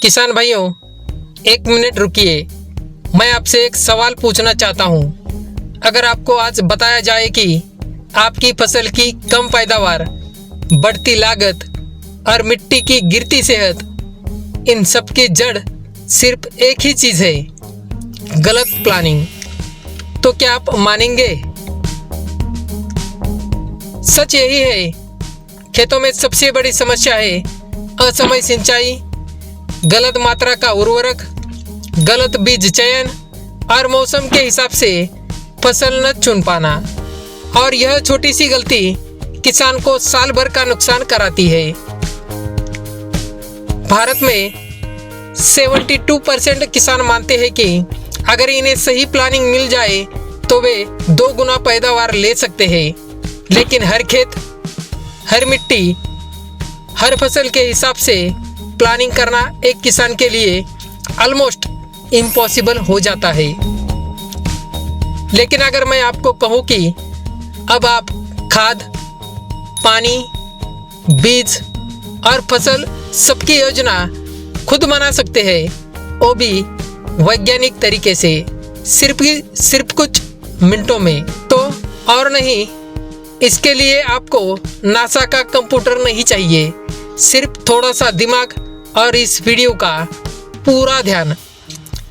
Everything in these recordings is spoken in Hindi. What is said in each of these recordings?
किसान भाइयों, एक मिनट रुकिए। मैं आपसे एक सवाल पूछना चाहता हूँ। अगर आपको आज बताया जाए कि आपकी फसल की कम पैदावार, बढ़ती लागत और मिट्टी की गिरती सेहत, इन सब की जड़ सिर्फ एक ही चीज़ है, गलत प्लानिंग, तो क्या आप मानेंगे? सच यही है, खेतों में सबसे बड़ी समस्या है असमय सिंचाई, गलत मात्रा का उर्वरक, गलत बीज चयन और मौसम के हिसाब से फसल न चुन पाना। और यह छोटी सी गलती किसान को साल भर का नुकसान कराती है। भारत में 72% किसान मानते हैं कि अगर इन्हें सही प्लानिंग मिल जाए तो वे 2 गुना पैदावार ले सकते हैं। लेकिन हर खेत, हर मिट्टी, हर फसल के हिसाब से प्लानिंग करना एक किसान के लिए ऑलमोस्ट इम्पॉसिबल हो जाता है। लेकिन अगर मैं आपको कहूँ कि अब आप खाद, पानी, बीज और फसल सबकी योजना खुद बना सकते हैं, वो भी वैज्ञानिक तरीके से, सिर्फ कुछ मिनटों में। तो और नहीं, इसके लिए आपको नासा का कंप्यूटर नहीं चाहिए, सिर्फ थोड़ा सा दिमाग और इस वीडियो का पूरा ध्यान।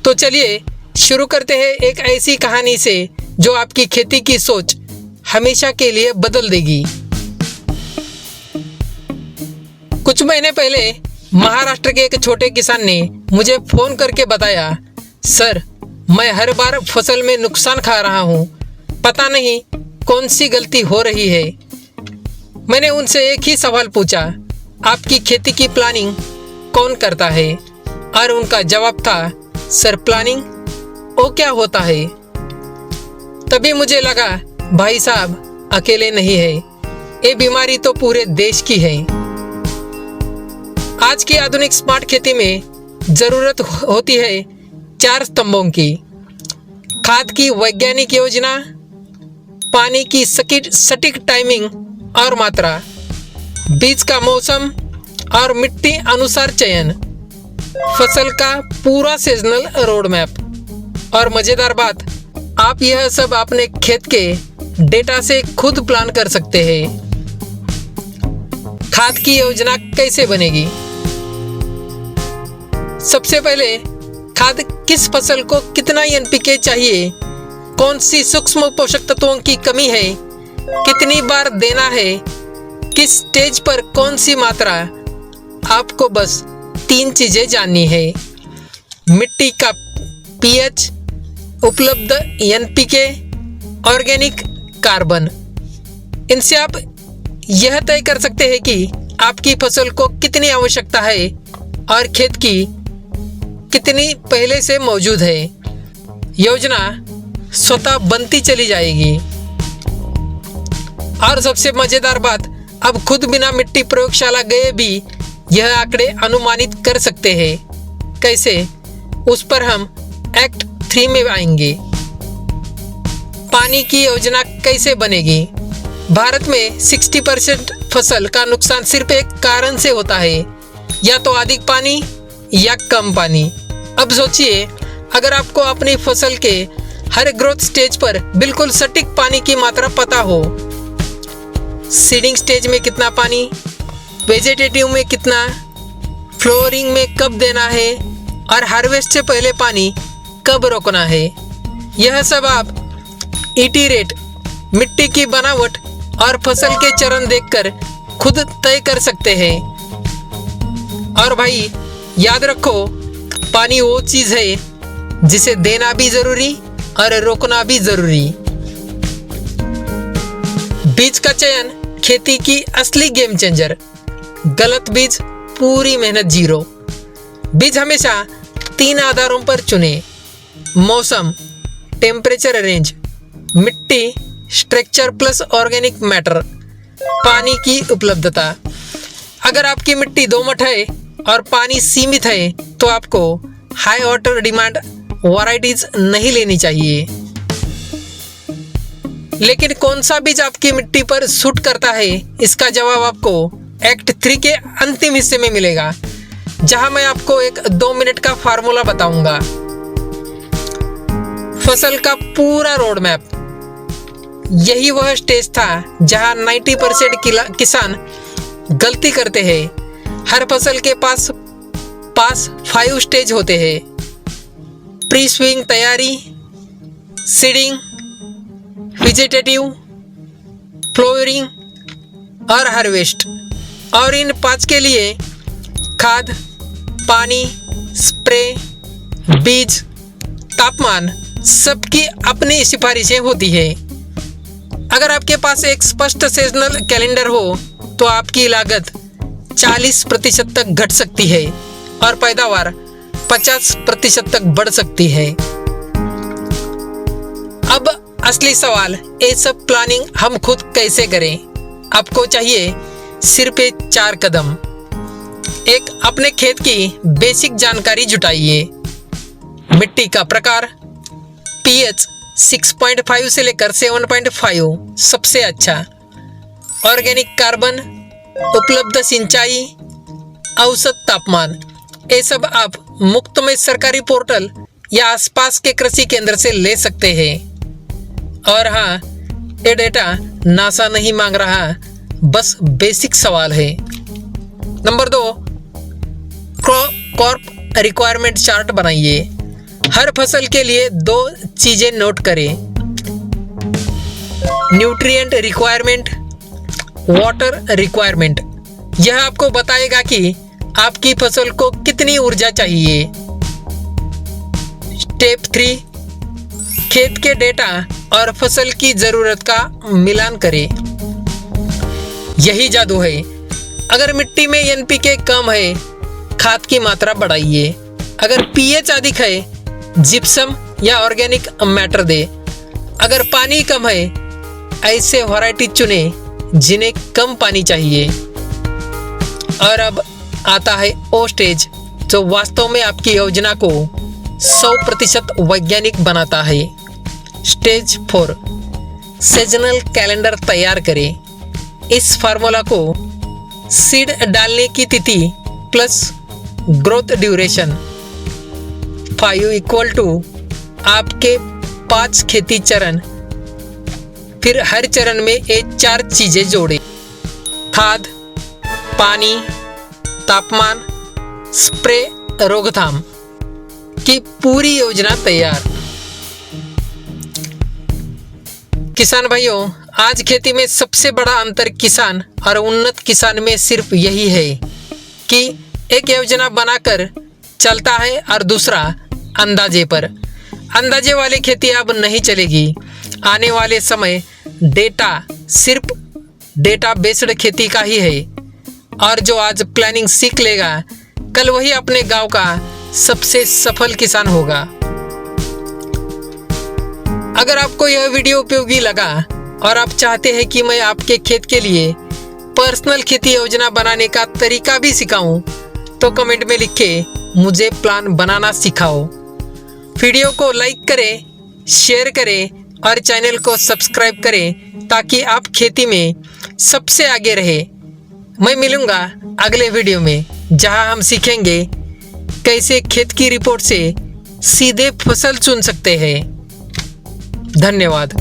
तो चलिए शुरू करते हैं एक ऐसी कहानी से जो आपकी खेती की सोच हमेशा के लिए बदल देगी। कुछ महीने पहले महाराष्ट्र के एक छोटे किसान ने मुझे फ़ोन करके बताया, सर, मैं हर बार फसल में नुकसान खा रहा हूँ, पता नहीं कौन सी गलती हो रही है। मैंने उनसे एक ही सवाल पूछा, आपकी खेती की प्लानिंग कौन करता है? और उनका जवाब था, सर, प्लानिंग वो क्या होता है? तभी मुझे लगा, भाई साहब अकेले नहीं है, ये बीमारी तो पूरे देश की है। आज की आधुनिक स्मार्ट खेती में जरूरत होती है 4 स्तंभों की: खाद की वैज्ञानिक योजना, पानी की सटीक टाइमिंग और मात्रा, बीज का मौसम और मिट्टी अनुसार चयन, फसल का पूरा सीजनल रोड मैप। और मज़ेदार बात, आप यह सब अपने खेत के डेटा से खुद प्लान कर सकते हैं। खाद की योजना कैसे बनेगी? सबसे पहले, खाद किस फसल को कितना एनपीके चाहिए, कौन सी सूक्ष्म पोषक तत्वों की कमी है, कितनी बार देना है, किस स्टेज पर कौन सी मात्रा। आपको बस 3 चीज़ें जाननी है: मिट्टी का पीएच, उपलब्ध एनपीके, ऑर्गेनिक कार्बन। इनसे आप यह तय कर सकते हैं कि आपकी फसल को कितनी आवश्यकता है और खेत की कितनी पहले से मौजूद है। योजना स्वतः बनती चली जाएगी। और सबसे मज़ेदार बात, अब खुद बिना मिट्टी प्रयोगशाला गए भी यह आंकड़े अनुमानित कर सकते हैं। कैसे? उस पर हम एक्ट 3 में आएंगे। पानी की योजना कैसे बनेगी? भारत में 60% फसल का नुकसान सिर्फ एक कारण से होता है, या तो अधिक पानी या कम पानी। अब सोचिए, अगर आपको अपनी फसल के हर ग्रोथ स्टेज पर बिल्कुल सटीक पानी की मात्रा पता हो, सीडिंग स्टेज में कितना पानी, वेजिटेटिव में कितना, फ्लोरिंग में कब देना है और हार्वेस्ट से पहले पानी कब रोकना है, यह सब आप ईटी रेट, मिट्टी की बनावट और फसल के चरण देखकर खुद तय कर सकते हैं। और भाई याद रखो, पानी वो चीज़ है जिसे देना भी ज़रूरी और रोकना भी ज़रूरी। बीज का चयन खेती की असली गेम चेंजर। गलत बीज, पूरी मेहनत जीरो। बीज हमेशा 3 आधारों पर चुने: मौसम, टेम्परेचर रेंज, मिट्टी स्ट्रक्चर प्लस ऑर्गेनिक मैटर, पानी की उपलब्धता। अगर आपकी मिट्टी दोमट है और पानी सीमित है तो आपको हाई वाटर डिमांड वैरायटीज नहीं लेनी चाहिए। लेकिन कौन सा बीज आपकी मिट्टी पर सूट करता है, इसका जवाब आपको एक्ट 3 के अंतिम हिस्से में मिलेगा। जहां मैं आपको एक 2 मिनट का फार्मूला बताऊंगा। फसल का पूरा रोड मैप। यही वह स्टेज था जहां 90% किसान गलती करते हैं। हर फसल के पास 5 स्टेज होते हैं। प्री स्विंग तैयारी, सीडिंग, वेजिटेटिव, फ्लोरिंग और हार्वेस्ट। और इन 5 के लिए खाद, पानी, स्प्रे, बीज, तापमान सबकी अपनी सिफारिशें होती है। अगर आपके पास एक स्पष्ट सीजनल कैलेंडर हो तो आपकी लागत 40% तक घट सकती है और पैदावार 50% तक बढ़ सकती है। अब असली सवाल, ये सब प्लानिंग हम खुद कैसे करें? आपको चाहिए सिर्फ 4 कदम। एक, अपने खेत की बेसिक जानकारी जुटाइए। मिट्टी का प्रकार, पीएच 6.5 से लेकर 7.5 सबसे अच्छा। ऑर्गेनिक कार्बन, उपलब्ध सिंचाई, औसत तापमान, ये सब आप मुफ्त में सरकारी पोर्टल या आसपास के कृषि केंद्र से ले सकते हैं। और हाँ, ये डेटा नासा नहीं मांग रहा, बस बेसिक सवाल है। नंबर 2, क्रॉप रिक्वायरमेंट चार्ट बनाइए। हर फसल के लिए 2 चीजें नोट करें: न्यूट्रिएंट रिक्वायरमेंट, वाटर रिक्वायरमेंट। यह आपको बताएगा कि आपकी फसल को कितनी ऊर्जा चाहिए। स्टेप 3, खेत के डेटा और फसल की जरूरत का मिलान करें। यही जादू है। अगर मिट्टी में एनपीके कम है, खाद की मात्रा बढ़ाइए। अगर पीएच अधिक है, जिप्सम या ऑर्गेनिक मैटर दे। अगर पानी कम है, ऐसे वैरायटी चुने जिन्हें कम पानी चाहिए। और अब आता है वो स्टेज जो वास्तव में आपकी योजना को 100% वैज्ञानिक बनाता है। स्टेज 4, सीजनल कैलेंडर तैयार करें। इस फार्मूला को सीड डालने की तिथि प्लस ग्रोथ ड्यूरेशन 5 = आपके 5 खेती चरण। फिर हर चरण में ये 4 चीजें जोड़ें: खाद, पानी, तापमान, स्प्रे, रोकथाम की पूरी योजना तैयार। किसान भाइयों, आज खेती में सबसे बड़ा अंतर किसान और उन्नत किसान में सिर्फ यही है कि एक योजना बनाकर चलता है और दूसरा अंदाजे पर। अंदाजे वाली खेती अब नहीं चलेगी। आने वाले समय डेटा सिर्फ डेटा बेस्ड खेती का ही है। और जो आज प्लानिंग सीख लेगा, कल वही अपने गांव का सबसे सफल किसान होगा। अगर आपको यह वीडियो उपयोगी लगा और आप चाहते हैं कि मैं आपके खेत के लिए पर्सनल खेती योजना बनाने का तरीका भी सिखाऊं, तो कमेंट में लिखें, मुझे प्लान बनाना सिखाओ। वीडियो को लाइक करें, शेयर करें और चैनल को सब्सक्राइब करें ताकि आप खेती में सबसे आगे रहे। मैं मिलूंगा अगले वीडियो में, जहां हम सीखेंगे कैसे खेत की रिपोर्ट से सीधे फसल चुन सकते हैं। धन्यवाद।